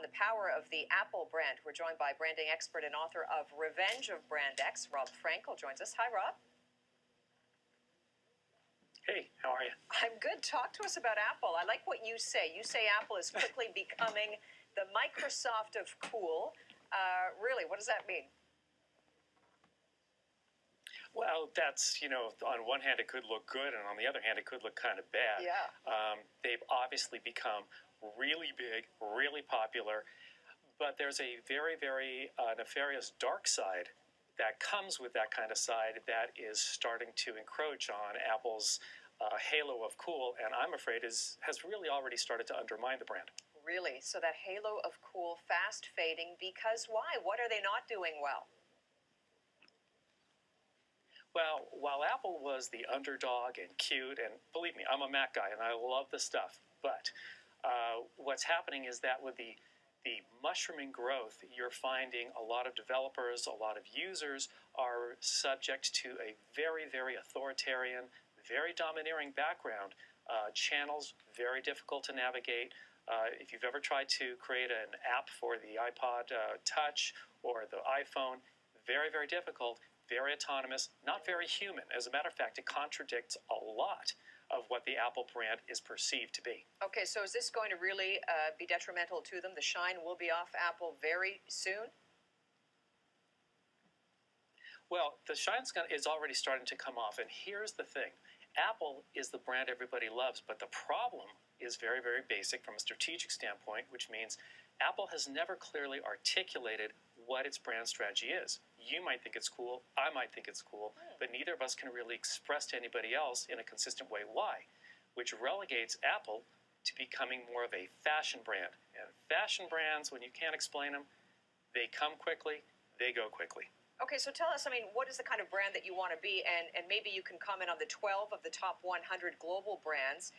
on the power of the Apple brand. We're joined by branding expert and author of Revenge of Brand X, Rob Frankel joins us. Hi, Rob. Hey, how are you? I'm good. Talk to us about Apple. I like what you say. You say Apple is quickly becoming the Microsoft of cool. Really, what does that mean? Well, that's, on one hand it could look good, and on the other hand it could look kind of bad. Yeah. They've obviously become really big, really popular, but there's a very, very nefarious dark side that comes with that kind of side that is starting to encroach on Apple's halo of cool, and I'm afraid has really already started to undermine the brand. Really? So that halo of cool fast fading, because why? What are they not doing well? Well, while Apple was the underdog and cute, and believe me, I'm a Mac guy and I love the stuff, but what's happening is that with the mushrooming growth, you're finding a lot of developers, a lot of users are subject to a very, very authoritarian, very domineering background. Channels, very difficult to navigate. If you've ever tried to create an app for the iPod Touch or the iPhone, very, very difficult. Very autonomous, not very human. As a matter of fact, it contradicts a lot of what the Apple brand is perceived to be. Okay, so is this going to really be detrimental to them? The shine will be off Apple very soon? Well, the shine is already starting to come off, and here's the thing. Apple is the brand everybody loves, but the problem is very, very basic from a strategic standpoint, which means Apple has never clearly articulated what its brand strategy is. You might think it's cool, I might think it's cool, but neither of us can really express to anybody else in a consistent way why, which relegates Apple to becoming more of a fashion brand. And fashion brands, when you can't explain them, they come quickly, they go quickly. Okay, so tell us, what is the kind of brand that you want to be? And maybe you can comment on the 12 of the top 100 global brands.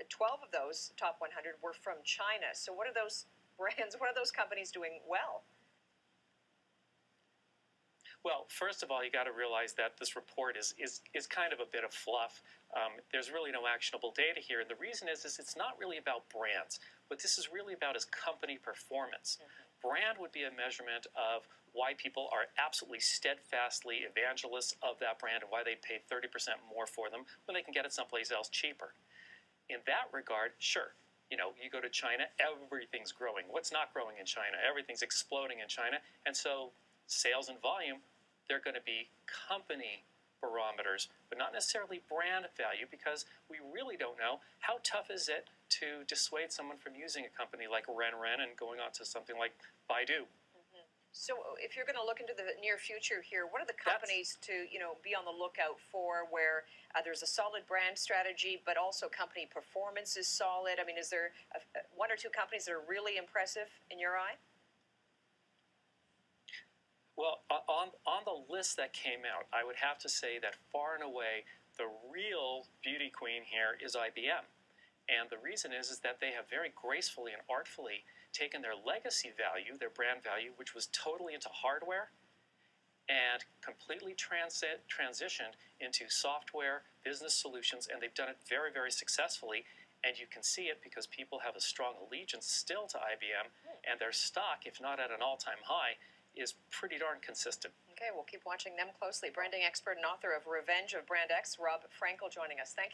12 of those top 100 were from China. So what are those brands, what are those companies doing well? Well, first of all, you got to realize that this report is kind of a bit of fluff. There's really no actionable data here, and the reason is it's not really about brands. What this is really about is company performance. Brand would be a measurement of why people are absolutely steadfastly evangelists of that brand and why they pay 30% more for them when they can get it someplace else cheaper. In that regard, sure. You go to China, everything's growing. What's not growing in China? Everything's exploding in China, and so sales and volume, they're going to be company barometers, but not necessarily brand value, because we really don't know how tough is it to dissuade someone from using a company like Ren and going on to something like Baidu. So if you're going to look into the near future here, what are the companies to be on the lookout for where there's a solid brand strategy, but also company performance is solid? Is there one or two companies that are really impressive in your eye? Well, on the list that came out, I would have to say that far and away the real beauty queen here is IBM. And the reason is that they have very gracefully and artfully taken their legacy value, their brand value, which was totally into hardware, and completely transitioned into software, business solutions, and they've done it very, very successfully. And you can see it because people have a strong allegiance still to IBM, and their stock, if not at an all-time high, is pretty darn consistent. Okay, we'll keep watching them closely. Branding expert and author of Revenge of Brand X, Rob Frankel, joining us. Thank you.